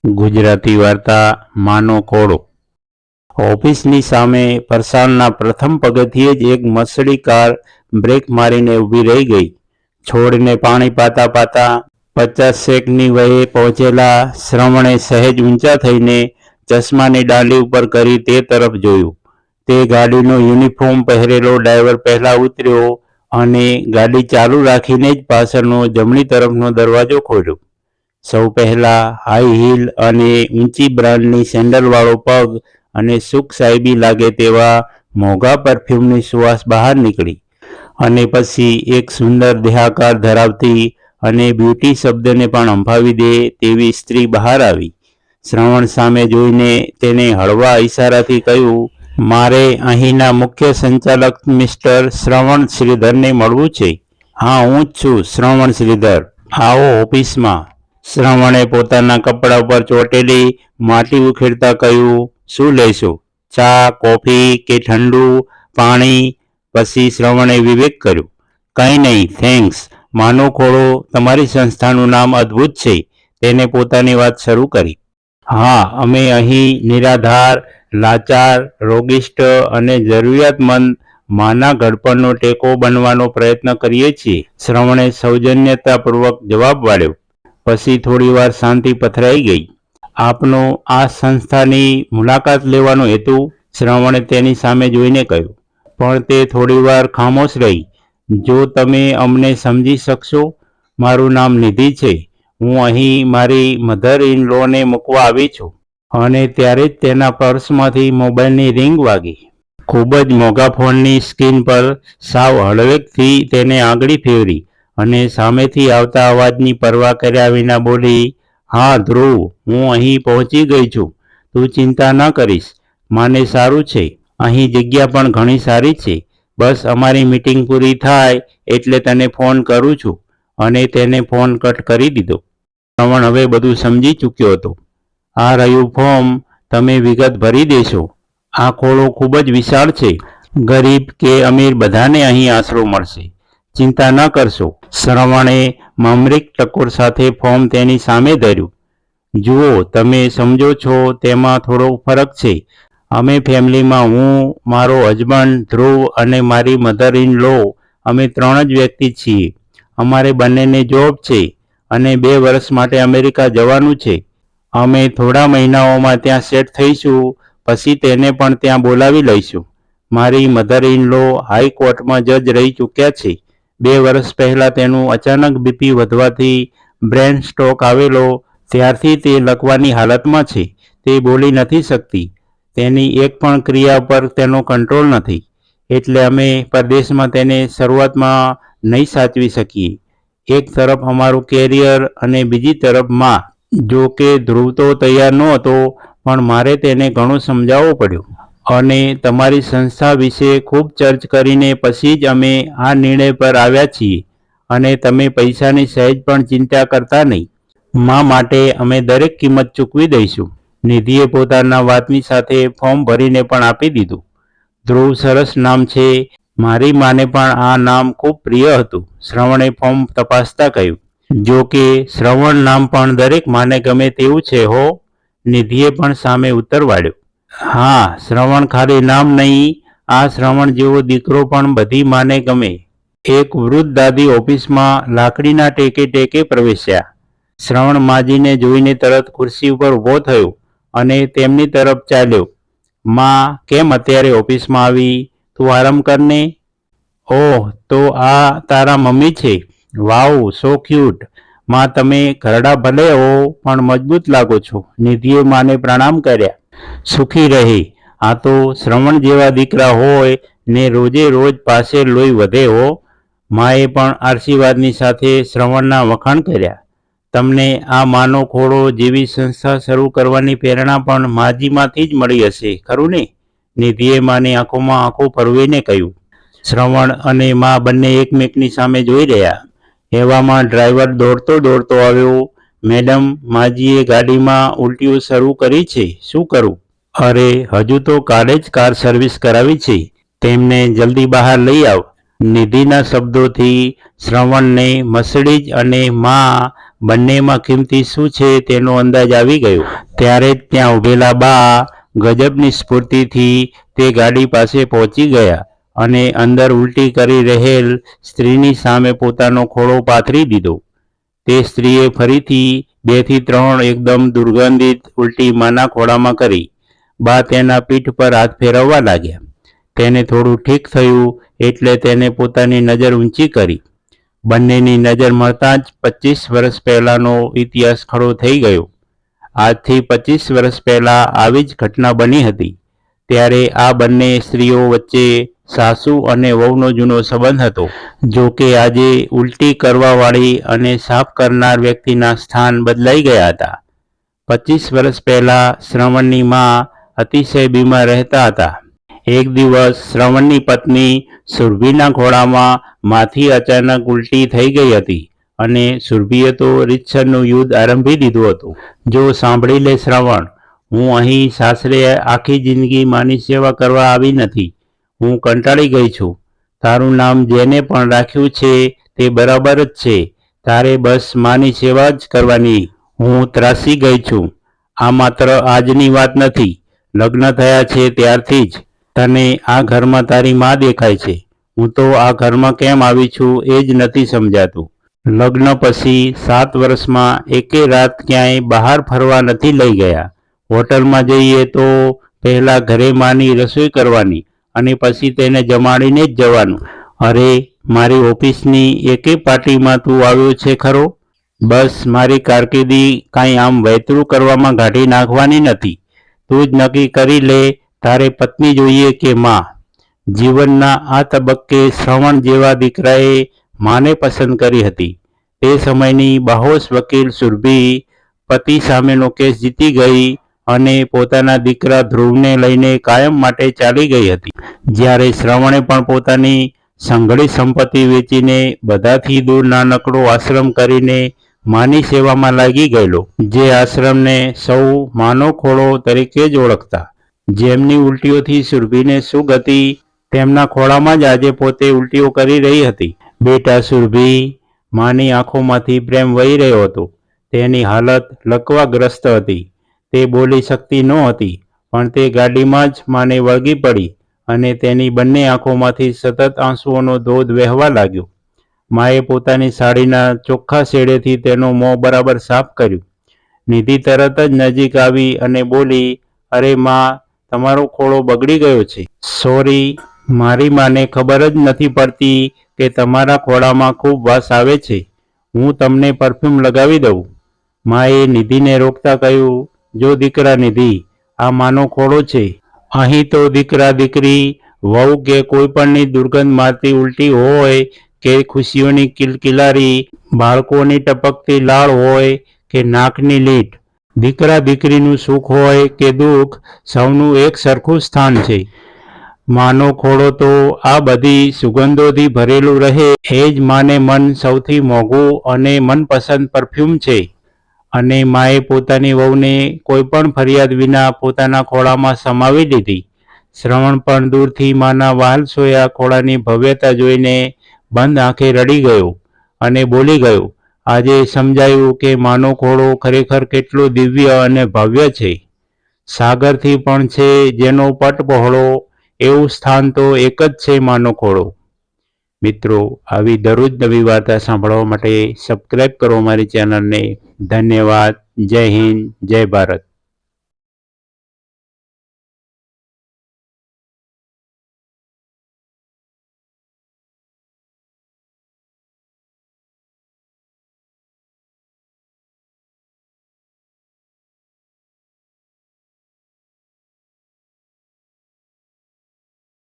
ગુજરાતી વાર્તા માનો કોળો। ઓફિસની સામે પરસાળના પ્રથમ પગથિયે જ એક મસળી કાર બ્રેક મારીને ઊભી રહી ગઈ। છોડને પાણી પાતા પાતા 50 સેકની વયે પહોંચેલા શ્રવણે સહેજ ઊંચા થઈને ચશ્માની ડાલી ઉપર કરી તે તરફ જોયું। તે ગાડીનો યુનિફોર્મ પહેરેલો ડ્રાઈવર પહેલા ઉતર્યો અને ગાડી ચાલુ રાખીને જ પાછળનો જમણી તરફનો દરવાજો ખોલ્યો। સૌ પહેલા હાઈ હીલ અને ઊંચી બ્રાન્ડની સેન્ડલવાળો પગ અને સુખ સાહેબી લાગે તેવા મોંઘા પરફ્યુમની સુવાસ બહાર નીકળી અને પછી એક સુંદર દેહાકાર ધરાવતી અને બ્યુટી શબ્દને પણ અંફાવી દે તેવી સ્ત્રી બહાર આવી। શ્રવણ સામે જોઈને તેને હળવા ઈશારાથી કહ્યું, મારે અહીંના મુખ્ય સંચાલક મિસ્ટર શ્રવણ શ્રીધરને મળવું છે। હા, હું જ છું શ્રવણ શ્રીધર, આવો ઓફિસમાં। શ્રવણે પોતાના કપડા ઉપર ચોટેલી માટી ઉખેડતા કહ્યું, શું લેશો? ચા, કોફી કે ઠંડુ પાણી? પછી શ્રવણે વિવેક કર્યો, કંઈ નહીં થેન્ક્સ। માનો ખોળો, તમારી સંસ્થાનું નામ અદ્ભુત છે। તેને પોતાની વાત શરૂ કરી। હા, અમે અહીં નિરાધાર, લાચાર, રોગિષ્ટ અને જરૂરિયાતમંદ માના ઘડપણનો ટેકો બનવાનો પ્રયત્ન કરીએ છીએ, શ્રવણે સૌજન્યતાપૂર્વક જવાબ વાળ્યો। પછી થોડીવાર શાંતિ પથરાઈ ગઈ। આપનો આ સંસ્થાની મુલાકાત લેવાનો હેતુ? શ્રવણે તેની સામે જોઈને કહ્યું। પણ તે થોડીવાર ખામોશ રહી। જો તમે અમને સમજી શકશો, મારું નામ નિધિ છે। હું અહીં મારી મધર ઇન લોને મૂકવા આવી છું। અને ત્યારે જ તેના પર્સમાંથી મોબાઈલની રિંગ વાગી। ખૂબ જ મોંઘા ફોનની સ્ક્રીન પર સાવ હળવેકથી તેને આંગળી ફેરવી અને સામેથી આવતા અવાજની પરવા કર્યા વિના બોલી, હા ધ્રુવ, હું અહીં પહોંચી ગઈ છું। તું ચિંતા ન કરીશ, માને સારું છે। અહીં જગ્યા પણ ઘણી સારી છે। બસ અમારી મીટિંગ પૂરી થાય એટલે તને ફોન કરું છું। અને તેને ફોન કટ કરી દીધો। શ્રવણ હવે બધું સમજી ચૂક્યો હતો। આ રહ્યું ફોર્મ, તમે વિગત ભરી દેશો। આ ખોળો ખૂબ જ વિશાળ છે। ગરીબ કે અમીર બધાને અહીં આશરો મળશે। ચિંતા ન કરશો। શ્રવણે મમરીક ટકોર સાથે ફોર્મ તેની સામે ધર્યું। જુઓ, તમે સમજો છો તેમાં થોડો ફરક છે। અમે ફેમિલીમાં હું, મારો હસબન્ડ ધ્રુવ અને મારી મધર ઇન લો, અમે 3 જ વ્યક્તિ છીએ। અમારે બંનેને જોબ છે અને 2 વર્ષ માટે અમેરિકા જવાનું છે। અમે થોડા મહિનાઓમાં ત્યાં સેટ થઈશું, પછી તેને પણ ત્યાં બોલાવી લઈશું। મારી મધર ઇન લો હાઈકોર્ટમાં જજ રહી ચૂક્યા છે। 2 વર્ષ પહેલાં તેનું અચાનક બીપી વધવાથી બ્રેન સ્ટ્રોક આવેલો, ત્યારથી તે લકવાની હાલતમાં છે। તે બોલી નથી શકતી। તેની એક પણ ક્રિયા પર તેનો કંટ્રોલ નથી। એટલે અમે પરદેશમાં તેને શરૂઆતમાં નહીં સાચવી શકીએ। એક તરફ અમારું કેરિયર અને બીજી તરફ માં। જો કે ધ્રુવ તો તૈયાર નહોતો, પણ મારે તેને ઘણું સમજાવવું પડ્યું। અને તમારી સંસ્થા વિશે ખૂબ ચર્ચ કરીને પછી જ અમે આ નિર્ણય પર આવ્યા છીએ। અને તમે પૈસાની સહેજ પણ ચિંતા કરતા નહીં। માં માટે અમે દરેક કિંમત ચૂકવી દઈશું। નિધિએ પોતાના વાતની સાથે ફોર્મ ભરીને પણ આપી દીધું। ધ્રુવ સરસ નામ છે। મારી માને પણ આ નામ ખૂબ પ્રિય હતું, શ્રવણે ફોર્મ તપાસતા કહ્યું। જો કે શ્રવણ નામ પણ દરેક માને ગમે તેવું છે હો, નિધિએ પણ સામે ઉત્તર વાળ્યો। હા, શ્રવણ ખાલી નામ નહીં, આ શ્રવણ જેવો દીકરો પણ બધી માને ગમે। એક વૃદ્ધ દાદી ઓફિસમાં લાકડીના ટેકે ટેકે પ્રવેશ્યા। શ્રવણ માજીને જોઈને તરત ખુરશી ઉપર ઊભો થયો અને તેમની તરફ ચાલ્યો। માં, કેમ અત્યારે ઓફિસમાં આવી? તું આરામ કરને। ઓહ, તો આ તારા મમ્મી છે? વાવ, સો ક્યુટ। માં, તમે ઘરડા ભલે હો પણ મજબૂત લાગો છો। નિધિએ માને પ્રણામ કર્યા। સુખી રહે। આ તો શ્રવણ જેવા દીકરા હોય ને રોજે રોજ પાસે લોહી વધે હો। માએ પણ આશીર્વાદની સાથે શ્રવણના વખાણ કર્યા। તમને આ માનો ખોળો જેવી સંસ્થા શરૂ કરવાની પ્રેરણા પણ માજીમાંથી જ મળી હશે, ખરું ને? નિધિએ માની આંખોમાં આંખો ફરવીને કહ્યું। શ્રવણ અને મા બંને એકમેકની સામે જોઈ રહ્યા। એવામાં ડ્રાઈવર દોડતો દોડતો આવ્યો। મેડમ, માજીએ ગાડીમાં ઉલટીઓ શરૂ કરી છે, શું કરું? અરે, હજુ તો કાલે જ કાર સર્વિસ કરાવી છે। તેમને જલ્દી બહાર લઈ આવ। નિધિના શબ્દોથી શ્રવણને મસળી જ અને માં બંનેમાં કિંમતી શું છે તેનો અંદાજ આવી ગયો. ત્યારે જ ત્યાં ઊભેલા બા ગજબની સ્ફૂર્તિથી તે ગાડી પાસે પહોંચી ગયા અને અંદર ઉલટી કરી રહેલ સ્ત્રીની સામે પોતાનો ખોળો પાથરી દીધો. તે સ્ત્રીએ ફરીથી 2 થી 3 એકદમ દુર્ગંધિત ઉલટી માના ખોળામાં કરી. બા તેના પીઠ પર હાથ ફેરવવા લાગ્યા. તેને થોડું ઠીક થયું એટલે તેને પોતાની નજર ઊંચી કરી. બંનેની નજર મળતાં જ 25 વર્ષ પહેલાંનો ઇતિહાસ ખડો થઈ ગયો. આજથી 25 વર્ષ પહેલાં આવી જ ઘટના બની હતી. ત્યારે આ બંને સ્ત્રીઓ વચ્ચે સાસુ અને વહુનો જૂનો સંબંધ હતો. જો કે આજે ઉલટી કરવાવાળી અને સાફ કરનાર વ્યક્તિના સ્થાન બદલાઈ ગયા હતા. 25 વર્ષ પહેલાં શ્રવણની મા અતિશય બીમાર રહેતા હતા. એક દિવસ શ્રવણની પત્ની સુરભીના ખોળામાં માથી અચાનક ઉલટી થઈ ગઈ હતી અને સુરભીએ તો રીતસરનું યુદ્ધ આરંભી દીધું હતું. જો સાંભળી લે શ્રવણ, હું અહીં સાસરે આખી જિંદગી માની સેવા કરવા આવી નથી. હું કંટાળી ગઈ છું. તારું નામ જેને પણ રાખ્યું છે તે બરાબર જ છે. તારે બસ માની સેવા જ કરવાની. હું ત્રાસી ગઈ છું. આ માત્ર આજની વાત નથી, લગ્ન થયા છે ત્યારથી જ તને આ ઘરમાં તારી મા દેખાય છે. હું તો આ ઘરમાં કેમ આવી છું એ જ નથી સમજાતું. લગ્ન પછી 7 વર્ષમાં એકે રાત ક્યાંય બહાર ફરવા નથી લઈ ગયા. હોટલમાં જઈએ તો પહેલાં ઘરે માની રસોઈ કરવાની અને પછી તેને જમાડીને જ જવાનું. અરે, મારી ઓફિસની એકે પાર્ટીમાં તું આવ્યો છે ખરો? બસ મારી કારકિર્દી કાંઈ આમ વહેતરું કરવામાં કાઢી નાખવાની નથી. તું જ નક્કી કરી લે, તારે પત્ની જોઈએ કે મા? જીવનના આ તબક્કે શ્રવણ જેવા દીકરાએ માને પસંદ કરી હતી. તે સમયની બાહોશ વકીલ સુરભી પતિ સામેનો કેસ જીતી ગઈ અને પોતાના દીકરા ધ્રુવને લઈને કાયમ માટે ચાલી ગઈ હતી. જ્યારે શ્રવણે પણ પોતાની સંઘળી સંપત્તિ વેચીને બધાથી દૂર નાનકડો આશ્રમ કરીને માની સેવામાં લાગી ગયેલો, જે આશ્રમને સૌ માનો ખોળો તરીકે જ ઓળખતા. જેમની ઉલટીઓથી સુરભીને સુખ હતી, તેમના ખોળામાં જ આજે પોતે ઉલટીઓ કરી રહી હતી. બેટા સુરભી, માની આંખોમાંથી પ્રેમ વહી રહ્યો હતો. તેની હાલત લકવાગ્રસ્ત હતી. તે બોલી શકતી નહોતી, પણ તે ગાડીમાં જ માને વળગી પડી અને તેની બંને આંખોમાંથી સતત આંસુઓનો ધોધ વહેવા લાગ્યો. માએ પોતાની સાડીના ચોખ્ખા શેડેથી તેનું મોં બરાબર સાફ કર્યું. નિધિ તરત જ નજીક આવી અને બોલી, અરે મા, તમારો ખોળો બગડી ગયો છે. સોરી, મારી માને ખબર જ નથી પડતી કે તમારા ખોળામાં ખૂબ વાસ આવે છે. હું તમને પરફ્યુમ લગાવી દઉં. માએ નિધિને રોકતા કહ્યું, જો દીકરા નિધિ, આ માનો ખોળો છે. અહીં તો દીકરા દીકરી, વહુ કે કોઈ પણની દુર્ગંધ મારતી ઉલટી હોય કે ખુશીઓની કિલકિલારી, બાળકોની ટપકતી લાળ હોય કે નાકની લીટ, દીકરા દીકરીનું સુખ હોય કે દુઃખ, સૌનું એક સરખું સ્થાન છે. માનો ખોળો તો આ બધી સુગંધોથી ભરેલું રહે એ જ માને મન સૌથી મોંઘું અને મનપસંદ પરફ્યુમ છે. અને માએ પોતાની વહુને કોઈ પણ ફરિયાદ વિના પોતાના ખોળામાં સમાવી લીધી. શ્રવણ પણ દૂરથી માના વહાલ સોયા ખોળાની ભવ્યતા જોઈને બંધ આંખે રડી ગયો અને બોલી ગયો, આજે સમજાયું કે માનો ખોળો ખરેખર કેટલો દિવ્ય અને ભવ્ય છે. સાગરથી પણ છે જેનો પટ પહોળો, એવું સ્થાન તો એક જ છે માનો ખોળો. મિત્રો, આવી દરરોજ નવી વાર્તા સાંભળવા માટે સબસ્ક્રાઈબ કરો મારી ચેનલને. ધન્યવાદ. જય હિન્દ, જય ભારત.